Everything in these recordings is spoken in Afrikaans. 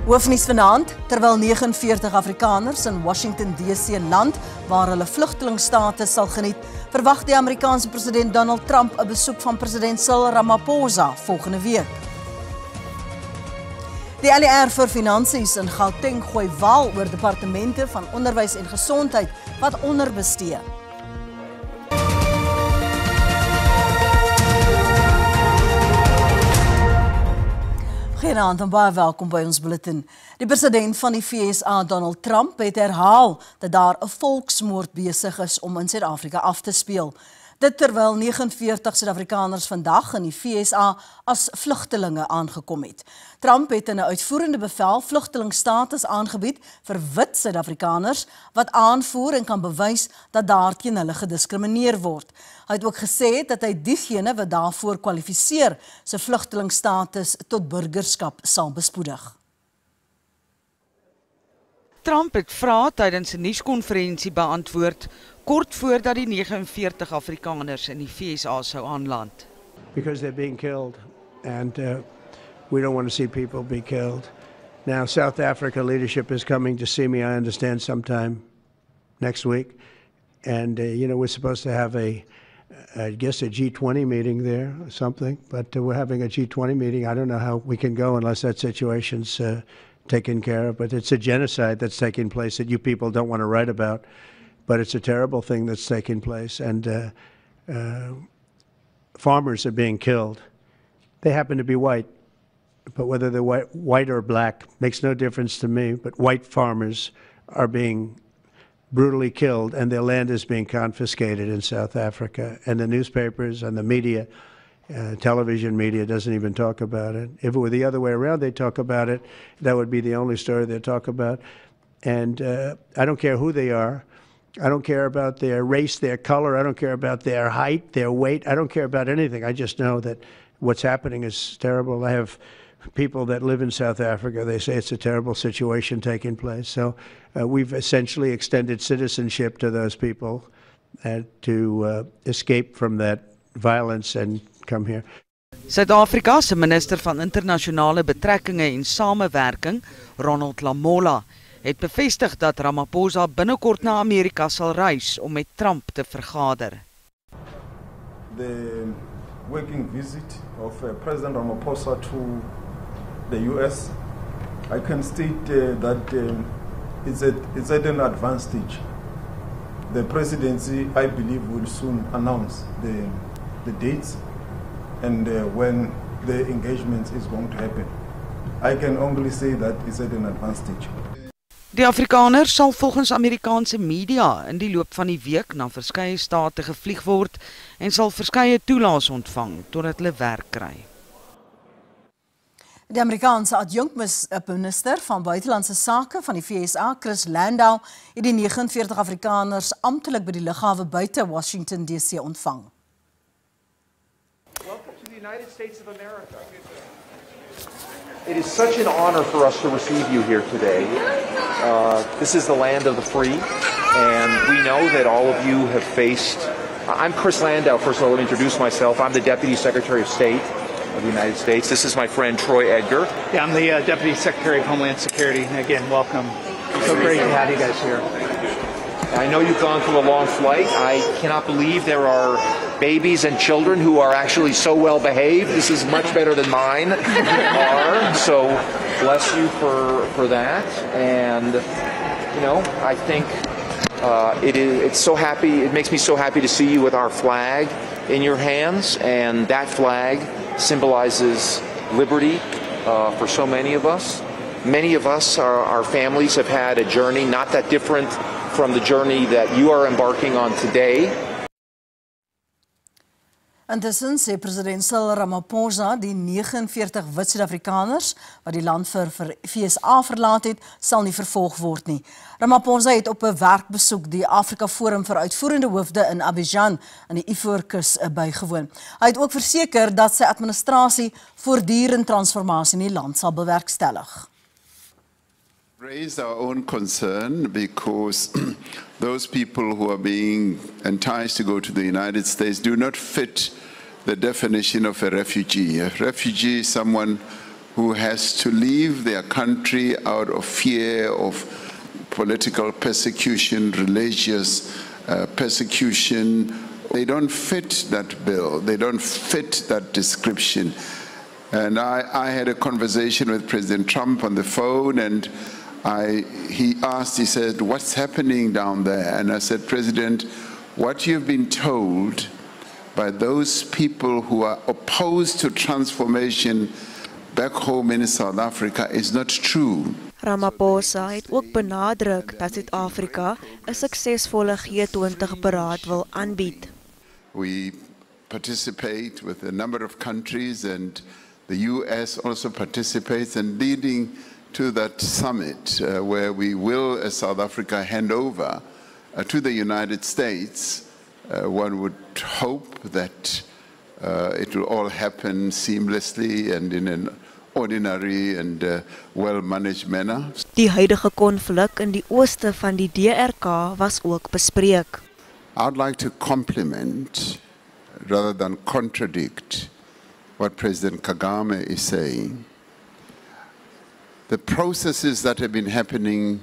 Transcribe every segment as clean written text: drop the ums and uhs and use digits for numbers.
Hoofnuus vanaand, terwyl 49 Afrikaners in Washington DC land waar hulle vlugtelingstatus sal geniet, verwag die Amerikaanse president Donald Trump 'n besoek van president Cyril Ramaphosa volgende week. Die LER vir Finansies in Gauteng gooi waal oor departemente van onderwys en gesondheid wat onderbestee. Goeienaand en baie welkom by ons bulletin. Die president van die VSA, Donald Trump, het herhaal dat daar 'n volksmoord besig is om in Suid-Afrika af te speel. Dit terwyl 49 Suid-Afrikaners vandag in die VSA as vlugtelinge aangekom het. Trump het in 'n uitvoerende bevel vlugtelingstatus aangebied vir wit Suid-Afrikaners wat aanvoer en kan bewys dat daar teen hulle gediskrimineer word. Hy het ook gesê dat hy diegene wat daarvoor kwalifiseer se vlugtelingstatus tot burgerskap sal bespoedig. Trump het vrae tydens 'n nuuskonferensie beantwoord kort voordat die 49 Afrikaners in die VSA sou aanland. Because they're being killed and we don't want to see people be killed. Now South Africa leadership is coming to see me, I understand, sometime next week. And we're supposed to have I guess a G20 meeting there or something, but we're having a G20 meeting. I don't know how we can go unless that situation's taken care of, but it's a genocide that's taking place that you people don't want to write about, but it's a terrible thing that's taking place, and farmers are being killed. They happen to be white, but whether they're white or black makes no difference to me, but white farmers are being brutally killed and their land is being confiscated in South Africa, and the newspapers and the media, television media doesn't even talk about it. If it were the other way around, they'd talk about it. That would be the only story they'd talk about. And I don't care who they are. I don't care about their race, their color. I don't care about their height, their weight. I don't care about anything. I just know that what's happening is terrible. I have people that live in South Africa. They say it's a terrible situation taking place. So we've essentially extended citizenship to those people to escape from that violence and come here. Suid-Afrika se minister van internasionale betrekkinge en samewerking, Ronald Lamola, het bevestig dat Ramaphosa binnekort na Amerika sal reis om met Trump te vergader. The working visit of President Ramaphosa to the US, I can state that it's at an advanced stage. The presidency, I believe, will soon announce the dates and when the engagement is going to happen. I can only say that it's at an advanced stage. Die Afrikaners sal volgens Amerikaanse media in die loop van die week na verskeie state gevlieg word en sal verskeie toelaas ontvang totdat hulle werk kry. Die Amerikaanse adjunkminister van buitelandse sake van die VSA, Chris Landau, het die 49 Afrikaners amptelik by die lughawe buite Washington DC ontvang. Welcome to the United States of America. It is such an honor for us to receive you here today. This is the land of the free, and we know that all of you have faced... I'm Chris Landau. First of all, let me introduce myself. I'm the Deputy Secretary of State of the United States. This is my friend Troy Edgar. Yeah, I'm the Deputy Secretary of Homeland Security. And again, welcome. So great to have you guys here. I know you've gone through a long flight. I cannot believe there are babies and children who are actually so well behaved. This is much better than mine are. So bless you for that. And I think it's so happy. It makes me so happy to see you with our flag in your hands, and that flag symbolizes liberty for so many of us. Many of us, our families, have had a journey not that different from the journey that you are embarking on today. Intussen sê president Cyril Ramaphosa die 49 wit Suid-Afrikaners wat die land vir VSA verlaat het, sal nie vervolg word nie. Ramaphosa het op 'n werkbesoek die Afrika Forum vir uitvoerende hoofde in Abidjan in die Ivoorkus bygewoon. Hy het ook verseker dat sy administrasie voortdurend transformasie in die land sal bewerkstellig. Raised our own concern because those people who are being enticed to go to the United States do not fit the definition of a refugee. A refugee is someone who has to leave their country out of fear of political persecution, religious persecution. They don't fit that bill. They don't fit that description. And I had a conversation with President Trump on the phone, and he said, what's happening down there? And I said, President, what you've been told by those people who are opposed to transformation back home in South Africa is not true. Ramaphosa het ook benadruk dat Suid-Afrika 'n suksesvolle G20-beraad wil aanbied. We participate with a number of countries, and the US also participates, and leading to that summit where we will, as South Africa, hand over to the United States. One would hope that it will all happen seamlessly and in an ordinary and well-managed manner. Die huidige konflik in die ooste van die DRK was ook bespreek. I'd like to compliment rather than contradict what President Kagame is saying. The processes that have been happening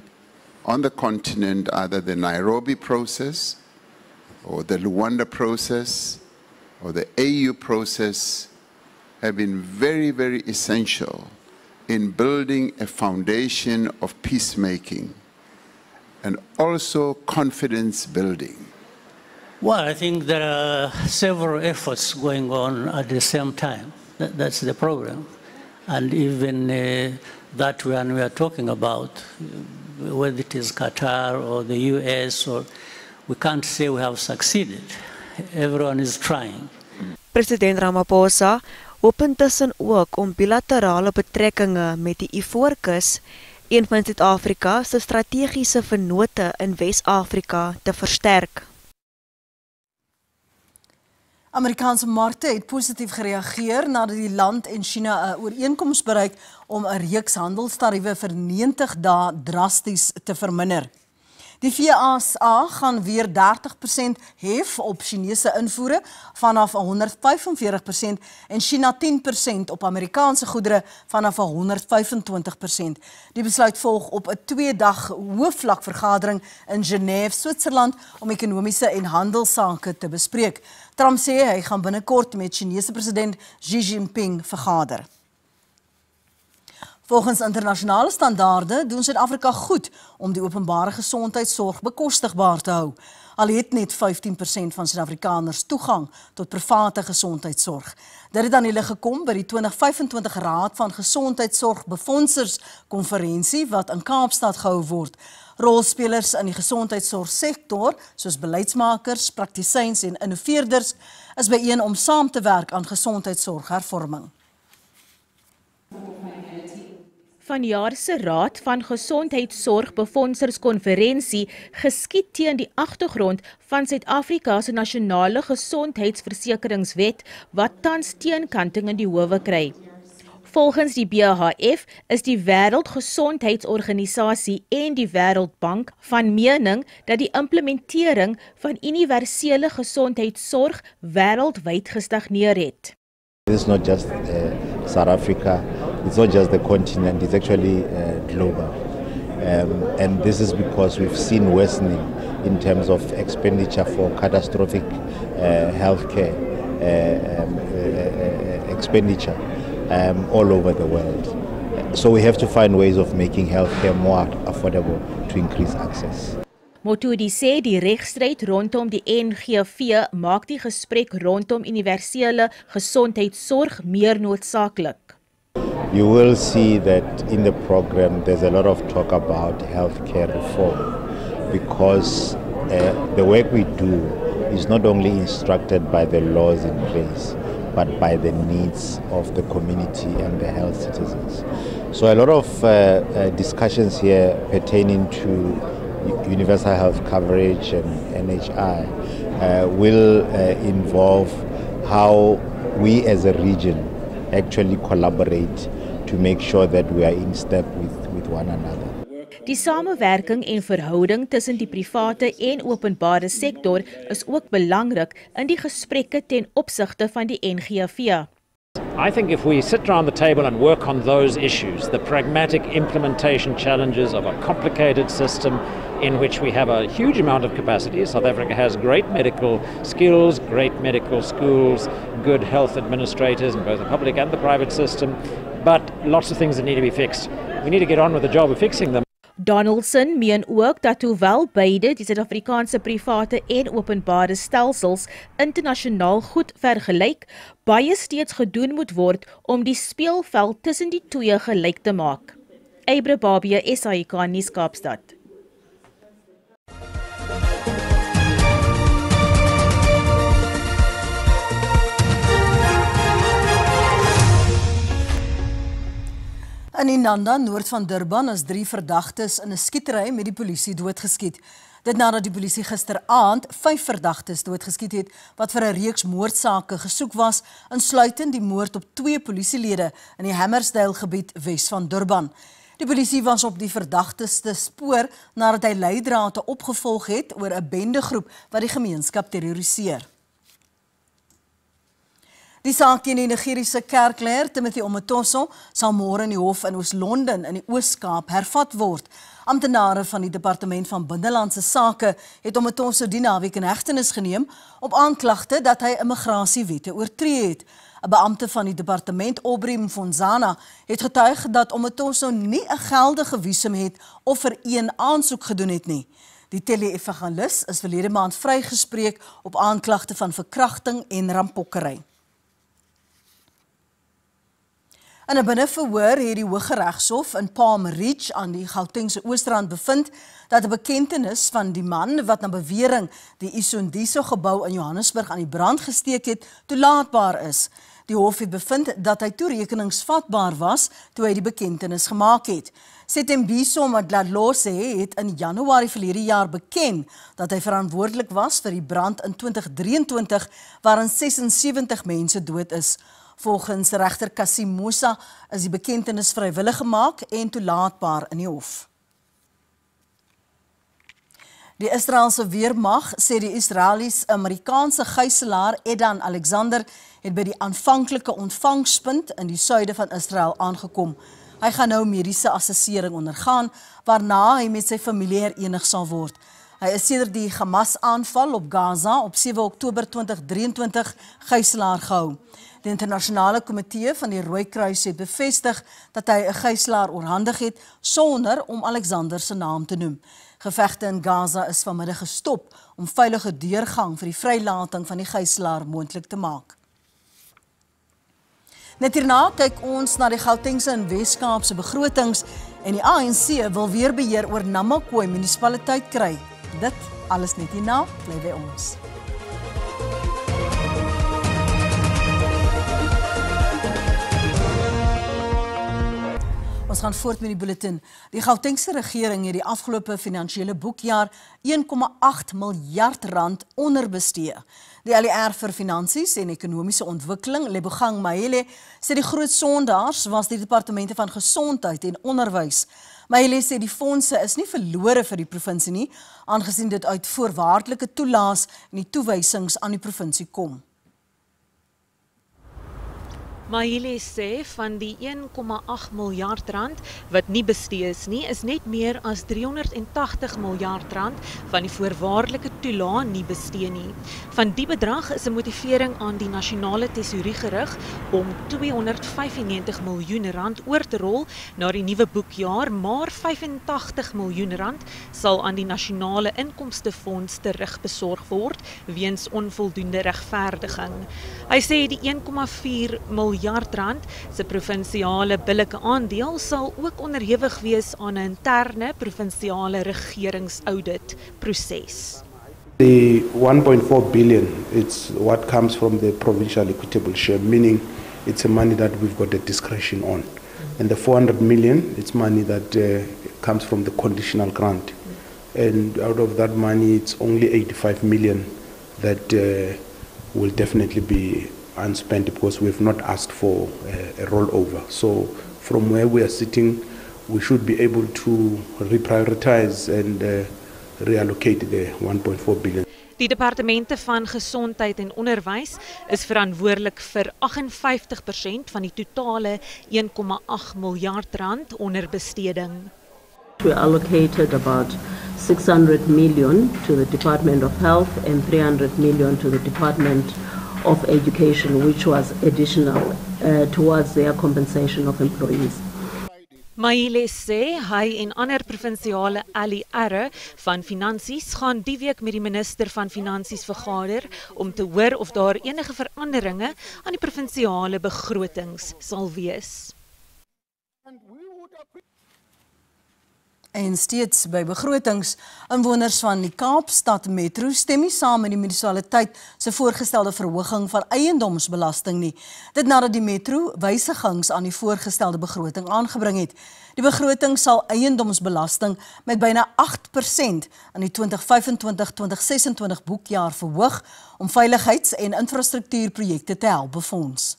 on the continent, either the Nairobi process or the Luanda process or the AU process, have been very, very essential in building a foundation of peacemaking and also confidence building. Well, I think there are several efforts going on at the same time. That's the problem. And even that one we are talking about, whether it is Qatar or the US, or we can't say we have succeeded. Everyone is trying. President Ramaphosa hoop intussen ook om bilaterale betrekkinge met die Ivoorkus, een van Suid-Afrika se strategiese vennote in Wes-Afrika, te versterk. Amerikaanse markte het positief gereageer nadat die land en China 'n ooreenkoms bereik om 'n reeks handelstariewe vir 90 dae drasties te verminder. Die VSA gaan weer 30% hef op Chinese invoere vanaf 145% en China 10% op Amerikaanse goedere vanaf 125%. Die besluit volg op 'n 2-dag hoofvlakvergadering in Genève, Switserland om ekonomiese en handelsake te bespreek. Trump sê hy gaan binnekort met Chinese president Xi Jinping vergader. Volgens internasionale standaarde doen Suid-Afrika goed om die openbare gesondheidsorg bekostigbaar te hou. Al het net 15% van Suid-Afrikaners toegang tot private gesondheidsorg. Dit het aan die lig gekom by die 2025 Raad van Gesondheidsorgbefondsers konferensie wat in Kaapstad gehou word. Rolspelers in die gesondheidsorgsektor, soos beleidsmakers, praktisyns en innoveerders, is byeen om saam te werk aan gesondheidsorghervorming. Vanjaar se Raad van Gesondheidsorgbefondsers konferensie geskied teen die agtergrond van Suid-Afrika se nasionale gesondheidsversekeringswet wat tans teenkanting in die howe kry. Volgens die BHF is die Wêreldgesondheidsorganisasie en die Wêreldbank van mening dat die implementering van universele gesondheidsorg wêreldwyd gestagneer het. This is not just South Africa, it's not just the continent, it's actually global. And this is because we've seen worsening in terms of expenditure for catastrophic healthcare expenditure all over the world. So we have to find ways of making healthcare more affordable to increase access. Motudi sê die regstryd rondom die NGV maak die gesprek rondom universele gesondheidsorg meer noodsaaklik. You will see that in the program there's a lot of talk about healthcare reform because the work we do is not only instructed by the laws in place but by the needs of the community and the health citizens. So a lot of discussions here pertaining to universal health coverage and NHI will involve how we as a region actually collaborate to make sure that we are in step with one another. Die samewerking en verhouding tussen die private en openbare sektor is ook belangrik in die gesprekke ten opsigte van die NGV. I think if we sit around the table and work on those issues, the pragmatic implementation challenges of a complicated system in which we have a huge amount of capacity. South Africa has great medical skills, great medical schools, good health administrators in both the public and the private system, but lots of things that need to be fixed. We need to get on with the job of fixing them. Donaldson meen ook dat hoewel beide die Suid-Afrikaanse private en openbare stelsels internasionaal goed vergelyk, baie steeds gedoen moet word om die speelveld tussen die twee gelyk te maak. Eybre Babie, SAIK nuus Kaapstad. In Inanda, noord van Durban, is 3 verdagtes in 'n skietery met die polisie doodgeskiet. Dit nadat die polisie gisteraand 5 verdagtes doodgeskiet het wat vir 'n reeks moordsake gesoek was, insluitend die moord op 2 polisielede in die Hammersdale gebied wes van Durban. Die polisie was op die verdagtes te spoor nadat hy leidrade opgevolg het oor 'n bendegroep wat die gemeenskap terroriseer. Die saak teen die Nigeriese kerkleier Timothy Omotoso sal môre in die hof in Oos-London in die Oos-Kaap hervat word. Amptenare van die Departement van Binnelandse Sake het Omotoso die naweek in hegtenis geneem op aanklagte dat hy immigrasiewette oortree het. 'n Beampte van die departement, Aubrey Mfonzana, het getuig dat Omotoso nie 'n geldige visum het of vir een aansoek gedoen het nie. Die tele-evangelis is verlede maand vrygespreek op aanklagte van verkrachting en rampokkery. In 'n binneverhoor het die Hooggeregshof in Palm Ridge aan die Gautengse Oostrand bevind dat 'n bekentenis van die man wat na bewering die Isondiso gebou in Johannesburg aan die brand gesteek het, toelaatbaar is. Die hof het bevind dat hy toerekeningsvatbaar was toe hy die bekentenis gemaak het. Setembiso Madlalose het in Januarie verlede jaar beken dat hy verantwoordelik was vir die brand in 2023 waarin 76 mense dood is. Volgens regter Kasim Musa is die bekentenis vrywillig gemaak en toelaatbaar in die hof. Die Israeliese weermag sê die Israelies-Amerikaanse gijslaer Edan Alexander het by die aanvanklike ontvangspunt in die suide van Israel aangekom. Hy gaan nou mediese assessering ondergaan, waarna hy met sy familie herenig sal word. Hy is sedert die Hamas-aanval op Gaza op 7 Oktober 2023 gijslaer gehou. Die internasionale komitee van die Rooikruis het bevestig dat hy 'n gijslaer oorhandig het sonder om Alexander se naam te noem. Gevegte in Gaza is vanmiddag gestop om veilige deurgang vir die vrylating van die gijslaer moontlik te maak. Net hierna kyk ons na die Gautengse en Wes-Kaapse begrotings en die ANC wil weer beheer oor Namakwa munisipaliteit kry. Dit alles net hierna, bly by ons. Ons gaan voort met die bulletin. Die Gautengse regering het die afgelope finansiële boekjaar 1,8 miljard rand onderbestee. Die LER vir Finansies en Ekonomiese Ontwikkeling, Lebogang Mahele, sê die groot sondaars was die departemente van gesondheid en onderwys. Mahele sê die fondse is nie verlore vir die provinsie nie, aangesien dit uit voorwaardelike toelaas en die toewysings aan die provinsie kom. Mahele sê van die 1,8 miljard rand wat nie bestee is nie, is net meer as 380 miljard rand van die voorwaardelike toelaat nie bestee nie. Van die bedrag is 'n motivering aan die nasionale tesourie gerig om 295 miljoen rand oor te rol na die nuwe boekjaar, maar 85 miljoen rand sal aan die nasionale inkomstefonds terugbesorg word weens onvoldoende regverdiging. Hy sê die 1,4 miljard rand se provinsiale billike aandeel sal ook onderhewig wees aan 'n interne provinsiale regeringsaudit proses. The 1.4 billion, it's what comes from the provincial equitable share, meaning it's a money that we've got a discretion on. And the 400 million, it's money that comes from the conditional grant. And out of that money, it's only 85 million that will definitely be unspent because we've not asked for a rollover. So from where we are sitting, we should be able to reprioritize and reallocate the 1.4 billion. Die departemente van gesondheid en onderwys is verantwoordelik vir 58% van die totale 1,8 miljard rand onderbesteding. We allocated about 600 million to the Department of Health and 300 million to the Department of Education, which was additional towards their compensation of employees. Maile sê hy en ander provinsiale allierre van finansies gaan die week met die minister van finansies vergader om te hoor of daar enige veranderinge aan die provinsiale begrotings sal wees. En steeds by begrotings, inwoners van die Kaapstad Metro stem nie saam met die munisipaliteit se voorgestelde verhoging van eiendomsbelasting nie. Dit nadat die Metro wysigings aan die voorgestelde begroting aangebring het. Die begroting sal eiendomsbelasting met byna 8% in die 2025-2026 boekjaar verhoog om veiligheids- en infrastruktuurprojekte te help befonds.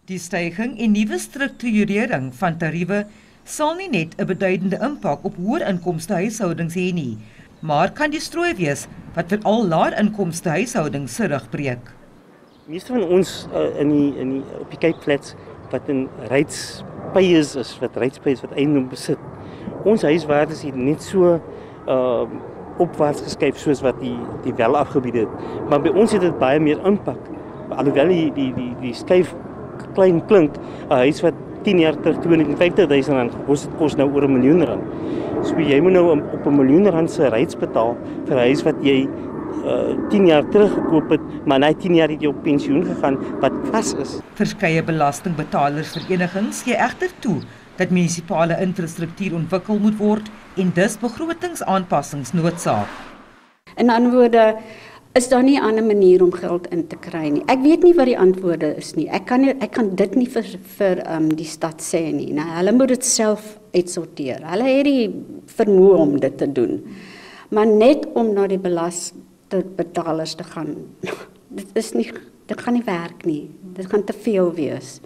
Die styging en nuwe strukturering van tariewe sal nie net 'n beduidende impak op hoër inkomste huishoudings hê nie, maar kan die strooi wees wat veral laer inkomste huishoudings se rug breek. Meeste van ons op die Cape Flats wat in reitspeiers is, wat eiendom besit. Ons huiswaardes het net so opwaarts geskuif soos wat die welafgebiede het. Maar by ons het dit baie meer impak. Alhoewel die skuif klein klink, 'n huis wat 10 jaar terug R250.000 gekos het, kos nou oor R1 miljoen. So jy moet nou op R1 miljoen se reits betaal vir 'n huis wat jy 10 jaar terug gekoop het, maar na 10 jaar het jy op pensioen gegaan wat vas is. Verskeie belastingbetalersverenigings gee egter toe dat munisipale infrastruktuur ontwikkel moet word en dus begrotingsaanpassings noodsaak. In ander woorde, is daar nie 'n ander manier om geld in te kry nie. Ek weet nie wat die antwoorde is nie. Ek kan dit nie vir die stad sê nie. Nou, hulle moet dit self uitsorteer. Hulle het die vermoë om dit te doen. Maar net om na die belastingbetalers te gaan, dit gaan nie werk nie. Dit gaan te veel wees.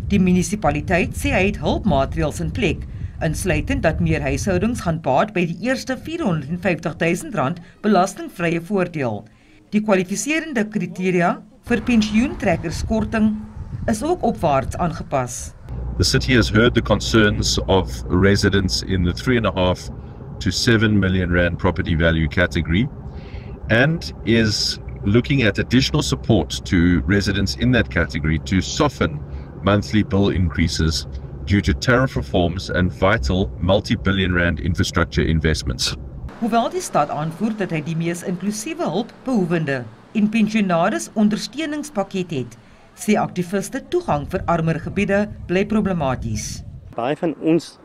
Die munisipaliteit sê hy het hulpmaatreëls in plek, insluitend dat meer huishoudings gaan baat by die eerste R450.000 belastingvrye voordeel. Die kwalifiserende kriteria vir pensioentrekkerskorting is ook opwaarts aangepas. The city has heard the concerns of residents in the 3.5 to 7 million rand property value category and is looking at additional support to residents in that category to soften monthly bill increases due to tariff reforms and vital multi-billion rand infrastructure investments. Hoewel die stad aanvoer dat hy die mees inklusiewe hulpbehoevende en pensionaris ondersteuningspakket het, sê aktiviste toegang vir armer gebiede bly problematies. Baie van ons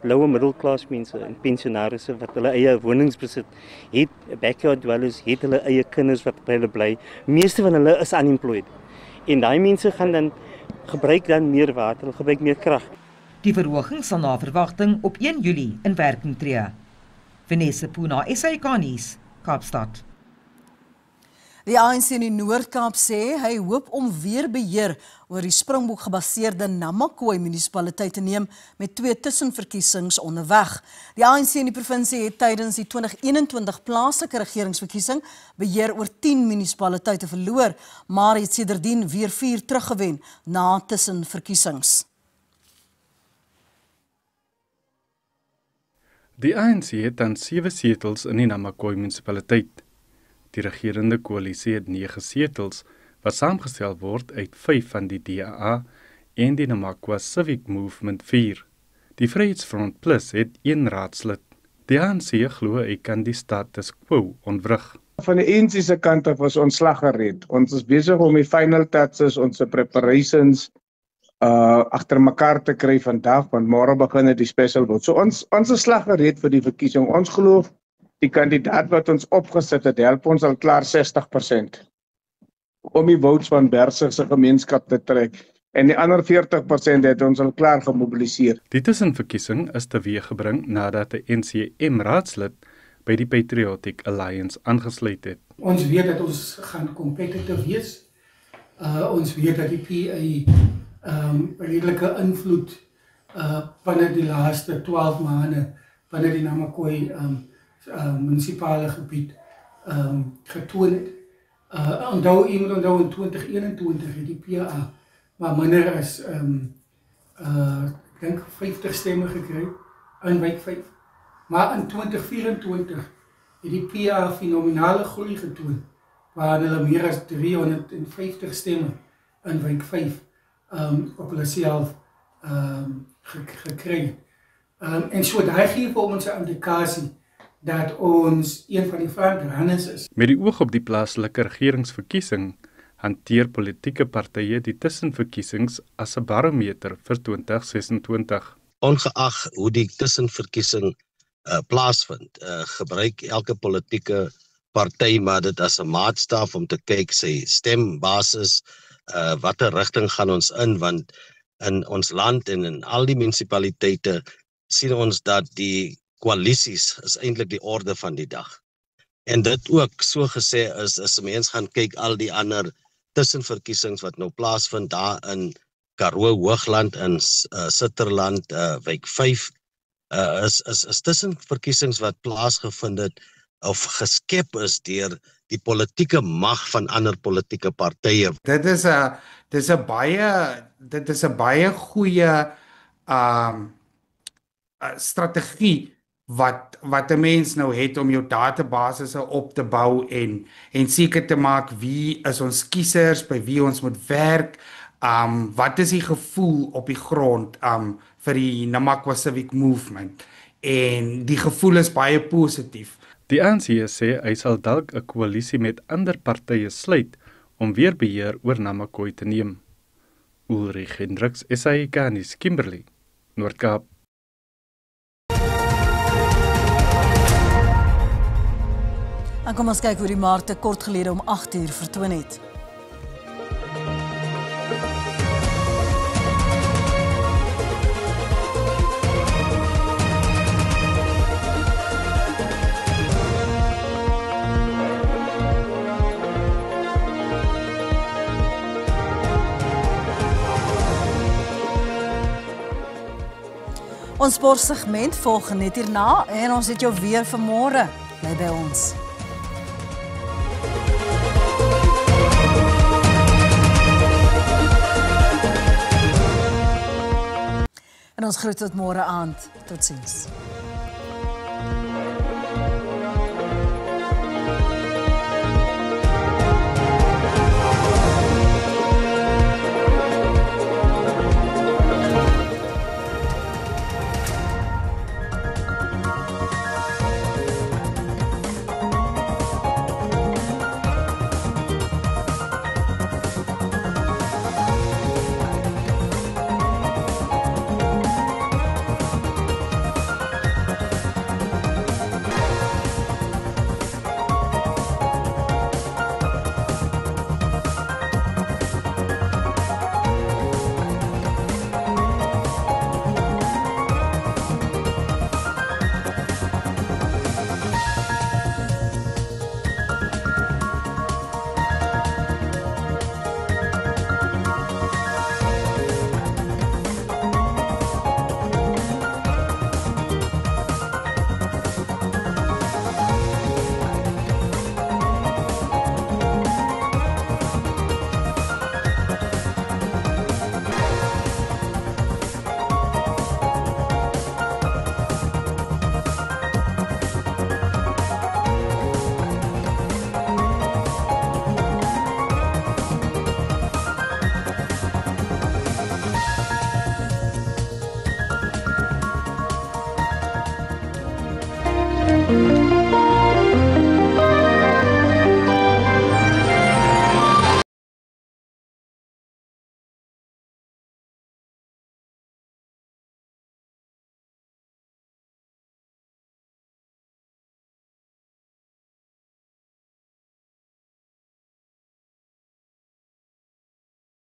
lower middle class mense en pensionarisse wat hulle eie wonings besit, het backyard dwellers, het hulle eie kinders wat by hulle bly. Meeste van hulle is unemployed. En daai mense gaan dan gebruik dan meer water, hulle gebruik meer krag. Die verhoging sal na verwagting op 1 Julie in werking tree. Vanessa Puna, SAK nuus, Kaapstad. Die ANC in die Noord-Kaap sê hy hoop om weer beheer oor die Springbok gebaseerde Namakwa munisipaliteit te neem met 2 tussenverkiesings onderweg. Die ANC in die provinsie het tydens die 2021 plaaslike regeringsverkiesing beheer oor 10 munisipaliteite verloor, maar het sedertdien weer 4 teruggewen na tussenverkiesings. Die ANC het dan 7 setels in die Namakwa munisipaliteit. Die regerende koalisie het 9 setels wat saamgestel word uit 5 van die DA en die Namakwa Civic Movement 4. Die Vryheidsfront Plus het 1 raadslid. Die ANC glo hy kan die status quo ontwrig. Van die ANC se kant af was ons slag gered. Ons is besig om die final touches, ons preparations agter mekaar te kry vandag, want môre begin die special vote. So ons is slag gered vir die verkiesing. Ons glo die kandidaat wat ons opgesit het, help ons al klaar 60% om die votes van Bergsig se gemeenskap te trek. En die ander 40% het ons al klaar gemobiliseer. Die tussenverkiesing is teweeggebring nadat 'n NCM-raadslid by die Patriotic Alliance aangesluit het. Ons weet dat ons gaan competitive wees. Ons weet dat die PA redelike invloed binne die laaste 12 maande binne die Namakwa munisipale gebied getoon het. Onthou in 2021 het die PA maar minder as ek dink 50 stemme gekry in wijk 5. Maar in 2024 het die PA fenomenale groei getoon waar hulle meer as 350 stemme in wijk 5 op hulle self gekry. En so daai gee vir ons 'n indikasie dat ons een van die frontrunners is. Met die oog op die plaaslike regeringsverkiesing hanteer politieke partye die tussenverkiesings as 'n barometer vir 2026. Ongeag hoe die tussenverkiesing plaasvind, gebruik elke politieke party maar dit as 'n maatstaf om te kyk sy stembasis, watter rigting gaan ons in, want in ons land en in al die munisipaliteite sien ons dat die koalisies is eintlik die orde van die dag. En dit ook so gesê is, as mens gaan kyk al die ander tussenverkiesings wat nou plaasvind daar in Karoo Hoogland, in Sitterland, wijk 5, is tussenverkiesings wat plaasgevind het of geskep is deur die politieke mag van ander politieke partye. Dit is 'n baie goeie strategie wat 'n mens nou het om jou databasisse op te bou en seker te maak wie is ons kiesers, by wie ons moet werk, wat is die gevoel op die grond vir die Namakwa Civic Movement, en die gevoel is baie positief. Die ANC sê hy sal dalk 'n koalisie met ander partye sluit om weer beheer oor Namakwa te neem. Ulrich Hendriks, SAK nuus, Kimberley, Noord-Kaap. En kom ons kyk hoe die markte kort gelede om 8 uur vertoon het. Ons sportsegment volg net hierna en ons het jou weer vir môre. Bly by ons. En ons groet tot môre aand. Totsiens.